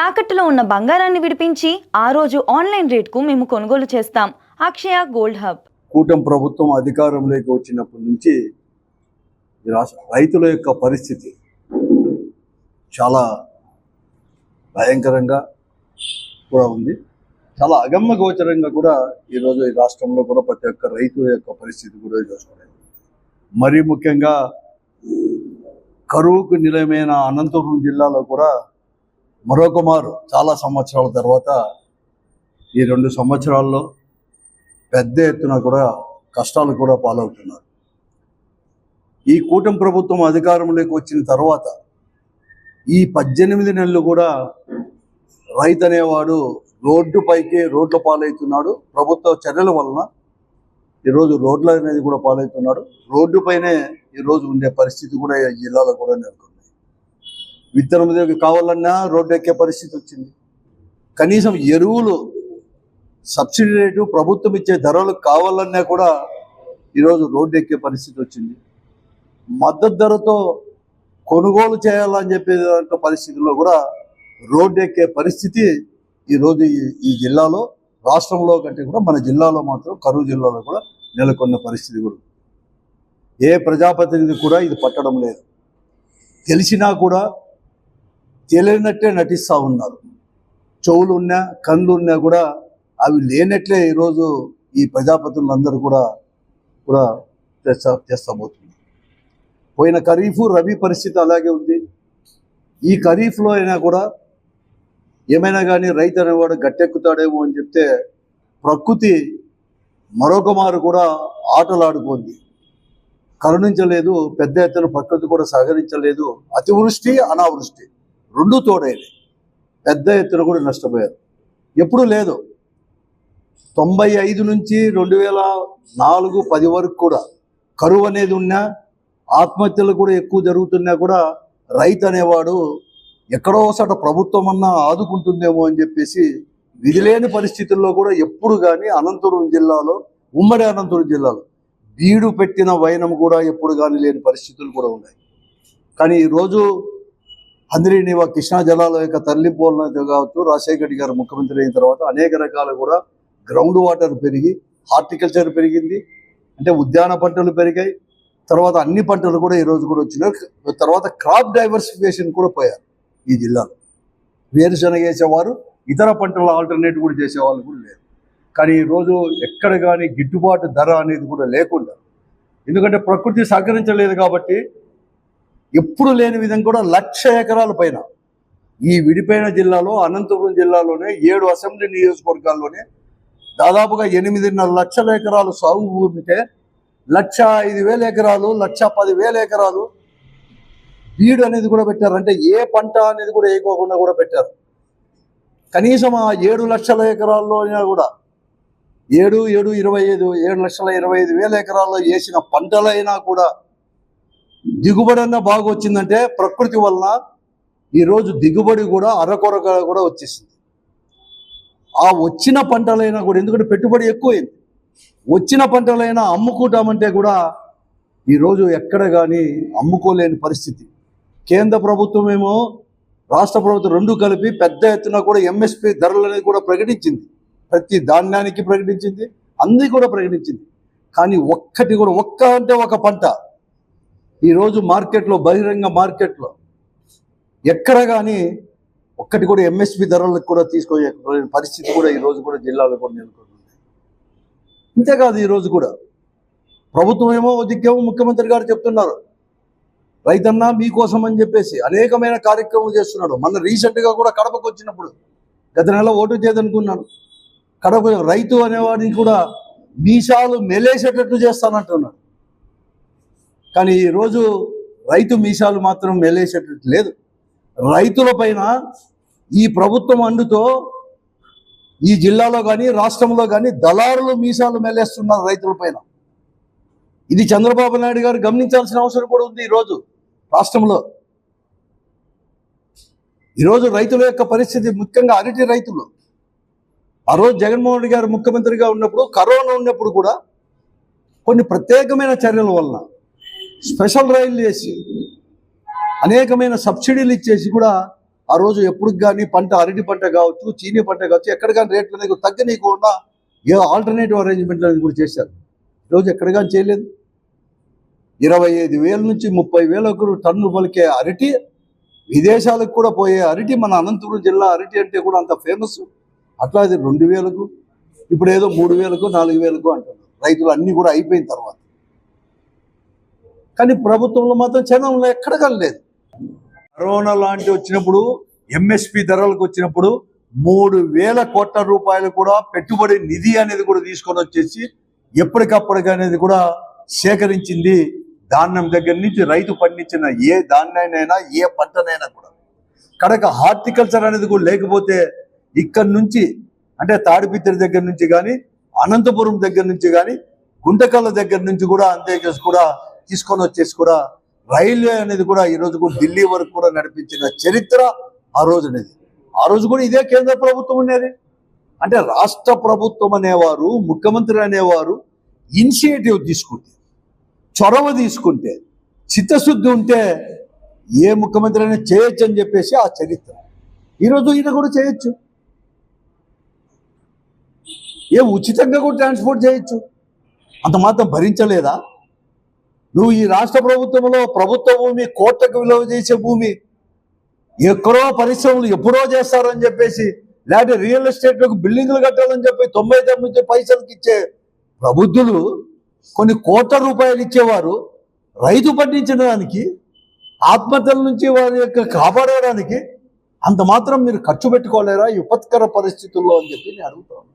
తాకట్టులో ఉన్న బంగారాన్ని విడిపించి ఆ రోజు ఆన్లైన్ రేట్కు మేము కొనుగోలు చేస్తాం. అక్షయ గోల్డ్ హబ్. కూటమి ప్రభుత్వం అధికారంలోకి వచ్చినప్పటి నుంచి రైతుల యొక్క పరిస్థితి చాలా భయంకరంగా కూడా ఉంది. చాలా అగమ్య గోచరంగా కూడా ఈరోజు ఈ రాష్ట్రంలో కూడా ప్రతి ఒక్క రైతుల యొక్క పరిస్థితి కూడా చూసుకోలేదు. మరీ ముఖ్యంగా కరువుకు నిలయమైన అనంతపురం జిల్లాలో కూడా మరొక మారు చాలా సంవత్సరాల తర్వాత ఈ 2 సంవత్సరాల్లో పెద్ద ఎత్తున కూడా కష్టాలు కూడా పాలవుతున్నారు. ఈ కూటమి ప్రభుత్వం అధికారంలోకి వచ్చిన తర్వాత ఈ 18 నెలలు కూడా రైతు అనేవాడు రోడ్ల పాలవుతున్నాడు. ప్రభుత్వ చర్యల వలన ఈరోజు రోడ్ల అనేది కూడా పాలవుతున్నాడు. రోడ్డుపైనే ఈరోజు ఉండే పరిస్థితి కూడా ఈ జిల్లాలో కూడా నెలకొంది. విత్తనం కావాలన్నా రోడ్డు ఎక్కే పరిస్థితి వచ్చింది. కనీసం ఎరువులు సబ్సిడీ రేటు ప్రభుత్వం ఇచ్చే ధరలు కావాలన్నా కూడా ఈరోజు రోడ్డు ఎక్కే పరిస్థితి వచ్చింది. మద్దతు ధరతో కొనుగోలు చేయాలని చెప్పే పరిస్థితుల్లో కూడా రోడ్డు ఎక్కే పరిస్థితి ఈరోజు ఈ జిల్లాలో, రాష్ట్రంలో కంటే కూడా మన జిల్లాలో మాత్రం కరూరు జిల్లాలో కూడా నెలకొన్న పరిస్థితి కూడా ఏ ప్రజాప్రతినిధి కూడా ఇది పట్టడం లేదు. తెలిసినా కూడా తెలియనట్టే నటిస్తూ ఉన్నారు. చెవులు ఉన్నా కళ్ళు ఉన్నా కూడా అవి లేనట్లే ఈరోజు ఈ ప్రజాప్రతినిధులందరూ కూడా చేస్తబోతున్నారు. పోయిన ఖరీఫ్ రబీ పరిస్థితి అలాగే ఉంది. ఈ ఖరీఫ్లో అయినా కూడా ఏమైనా కానీ రైతు అనేవాడు గట్టెక్కుతాడేమో అని చెప్తే ప్రకృతి మరొక మారు కూడా ఆటలాడుకుంది. కరుణించలేదు. పెద్ద ఎత్తున ప్రకృతి కూడా సహకరించలేదు. అతివృష్టి అనావృష్టి 2 తోడైనవి. పెద్ద ఎత్తున కూడా నష్టపోయారు. ఎప్పుడూ లేదు. 95 నుంచి 2004-10 వరకు కూడా కరువు అనేది ఉన్నా, ఆత్మహత్యలు కూడా ఎక్కువ జరుగుతున్నా కూడా రైతు అనేవాడు ఎక్కడో ఒకసారి ప్రభుత్వం అన్నా ఆదుకుంటుందేమో అని చెప్పేసి విధిలేని పరిస్థితుల్లో కూడా ఎప్పుడు కానీ అనంతపురం జిల్లాలో, ఉమ్మడి అనంతపురం జిల్లాలో బీడు పెట్టిన వైనం కూడా ఎప్పుడు కానీ లేని పరిస్థితులు కూడా ఉన్నాయి. కానీ ఈరోజు అందరినీ కృష్ణా జలాల యొక్క తరలింపు వలన కావచ్చు, రాజశేఖర రెడ్డి గారు ముఖ్యమంత్రి అయిన తర్వాత అనేక రకాలు కూడా గ్రౌండ్ వాటర్ పెరిగి, హార్టికల్చర్ పెరిగింది, అంటే ఉద్యాన పంటలు పెరిగాయి. తర్వాత అన్ని పంటలు కూడా ఈరోజు కూడా వచ్చినాయి. తర్వాత క్రాప్ డైవర్సిఫికేషన్ కూడా పోయారు. ఈ జిల్లాలో వేరుశనగ వేసేవారు, ఇతర పంటల ఆల్టర్నేటివ్ కూడా చేసేవాళ్ళు కూడా లేరు. కానీ ఈరోజు ఎక్కడ కానీ గిట్టుబాటు ధర అనేది కూడా లేకుండా, ఎందుకంటే ప్రకృతి సహకరించలేదు కాబట్టి ఎప్పుడు లేని విధంగా కూడా 1,00,000 ఎకరాల పైన ఈ విడిపోయిన జిల్లాలో, అనంతపురం జిల్లాలోనే 7 అసెంబ్లీ నియోజకవర్గాల్లోనే దాదాపుగా 8.5 లక్షల ఎకరాలు సాగు భూమి ఉంటే 1,05,000 ఎకరాలు, 1,10,000 ఎకరాలు బీడు అనేది కూడా పెట్టారు. అంటే ఏ పంట అనేది కూడా వేయకోకుండా కూడా పెట్టారు. కనీసం ఆ 7 లక్షల ఎకరాల్లో అయినా కూడా 7,25,000 ఎకరాల్లో వేసిన పంటలైనా కూడా దిగుబడి అన్నా బాగా వచ్చిందంటే ప్రకృతి వలన ఈరోజు దిగుబడి కూడా అరకొరగా కూడా వచ్చేసింది. ఆ వచ్చిన పంటలైనా కూడా, ఎందుకంటే పెట్టుబడి ఎక్కువైంది, వచ్చిన పంటలైనా అమ్ముకుంటామంటే కూడా ఈరోజు ఎక్కడ కానీ అమ్ముకోలేని పరిస్థితి. కేంద్ర ప్రభుత్వం ఏమో, రాష్ట్ర ప్రభుత్వం 2 కలిపి పెద్ద ఎత్తున కూడా ఎంఎస్పి ధరలు అనేది కూడా ప్రకటించింది. ప్రతి ధాన్యానికి ప్రకటించింది, అన్నీ కూడా ప్రకటించింది. కానీ ఒక్కటి కూడా, ఒక పంట ఈరోజు మార్కెట్లో, బహిరంగ మార్కెట్లో ఎక్కడ కానీ ఒక్కటి కూడా ఎంఎస్పి ధరలకు కూడా తీసుకోలే పరిస్థితి కూడా ఈరోజు కూడా జిల్లాలో కూడా నెలకొంది. ఇంతేకాదు ఈరోజు కూడా ప్రభుత్వం ఏమో దిక్కేమో ముఖ్యమంత్రి గారు చెప్తున్నారు, రైతన్నా మీకోసం అని చెప్పేసి అనేకమైన కార్యక్రమాలు చేస్తున్నాడు. మొన్న రీసెంట్గా కూడా కడపకు వచ్చినప్పుడు, గత నెల ఓటు చేయదనుకున్నాను, కడప రైతు అనేవాడిని కూడా మీసాలు మెలేసేటట్టు చేస్తానంటున్నాడు. కానీ ఈరోజు రైతు మీసాలు మాత్రం మెలేసేటట్టు లేదు. రైతుల పైన ఈ ప్రభుత్వం అండుతో ఈ జిల్లాలో కానీ రాష్ట్రంలో కానీ దళారులు మీసాలు మెలేస్తున్నారు రైతుల పైన. ఇది చంద్రబాబు నాయుడు గారు గమనించాల్సిన అవసరం కూడా ఉంది. ఈరోజు రాష్ట్రంలో ఈరోజు రైతుల యొక్క పరిస్థితి, ముఖ్యంగా అరటి రైతులు, ఆ రోజు జగన్మోహన్ రెడ్డి గారు ముఖ్యమంత్రిగా ఉన్నప్పుడు, కరోనా ఉన్నప్పుడు కూడా కొన్ని ప్రత్యేకమైన చర్యల వలన స్పెషల్ రైళ్లు చేసి అనేకమైన సబ్సిడీలు ఇచ్చేసి కూడా ఆ రోజు ఎప్పుడు కానీ పంట అరటి పంట కావచ్చు, చీనీ పంట కావచ్చు, ఎక్కడ కానీ రేట్లు అనేది తగ్గనీయకుండా ఏ ఆల్టర్నేటివ్ అరేంజ్మెంట్లు అనేది కూడా చేశారు. ఈరోజు ఎక్కడ కానీ చేయలేదు. 25,000 నుంచి 30,000 టన్ను పలికే అరటి, విదేశాలకు కూడా పోయే అరటి, మన అనంతపురం జిల్లా అరటి అంటే కూడా అంత ఫేమస్. అట్లా అది 2,000కు, ఇప్పుడు ఏదో 3,000కు 4,000కు అంటున్నారు రైతులు అన్నీ కూడా అయిపోయిన తర్వాత. కానీ ప్రభుత్వంలో మాత్రం చందంలో ఎక్కడ కనలేదు. కరోనా లాంటి వచ్చినప్పుడు, ఎంఎస్పి ధరలకు వచ్చినప్పుడు 3,000 కోట్ల రూపాయలు కూడా పెట్టుబడి నిధి అనేది కూడా తీసుకొని వచ్చేసి ఎప్పటికప్పటికి అనేది కూడా సేకరించింది. ధాన్యం దగ్గర నుంచి రైతు పండించిన ఏ ధాన్యానైనా, ఏ పంటనైనా కూడా. కనుక హార్టికల్చర్ అనేది కూడా లేకపోతే ఇక్కడి నుంచి అంటే తాడిపిత్రి దగ్గర నుంచి కానీ, అనంతపురం దగ్గర నుంచి కానీ, గుంటకల్ల దగ్గర నుంచి కూడా అంతే కూడా తీసుకొని వచ్చేసి కూడా రైల్వే అనేది కూడా ఈ రోజు కూడా ఢిల్లీ వరకు కూడా నడిపించిన చరిత్ర ఆ రోజు అనేది. ఆ రోజు కూడా ఇదే కేంద్ర ప్రభుత్వం ఉండేది. అంటే రాష్ట్ర ప్రభుత్వం అనేవారు, ముఖ్యమంత్రి అనేవారు ఇనిషియేటివ్ తీసుకుంటే, చొరవ తీసుకుంటే, చిత్తశుద్ధి ఉంటే ఏ ముఖ్యమంత్రి అయినా చేయొచ్చు అని చెప్పేసి ఆ చరిత్ర. ఈరోజు ఈయన కూడా చేయొచ్చు. ఉచితంగా కూడా ట్రాన్స్పోర్ట్ చేయొచ్చు. అంత మాత్రం భరించలేదా? నువ్వు ఈ రాష్ట్ర ప్రభుత్వంలో ప్రభుత్వ భూమి, కోట్లకు విలువ చేసే భూమి ఎక్కడో పరిశ్రమలు ఎప్పుడో చేస్తారని చెప్పేసి, లేకపోతే రియల్ ఎస్టేట్లకు బిల్డింగ్లు కట్టాలని చెప్పి 99 పైసలకి ఇచ్చే ప్రబుద్ధులు కొన్ని కోట్ల రూపాయలు ఇచ్చేవారు రైతు పండించడానికి, ఆత్మహత్యల నుంచి వారి యొక్క కాపాడడానికి అంత మాత్రం మీరు ఖర్చు పెట్టుకోలేరా ఈ విపత్కర పరిస్థితుల్లో అని చెప్పి నేను అడుగుతాను.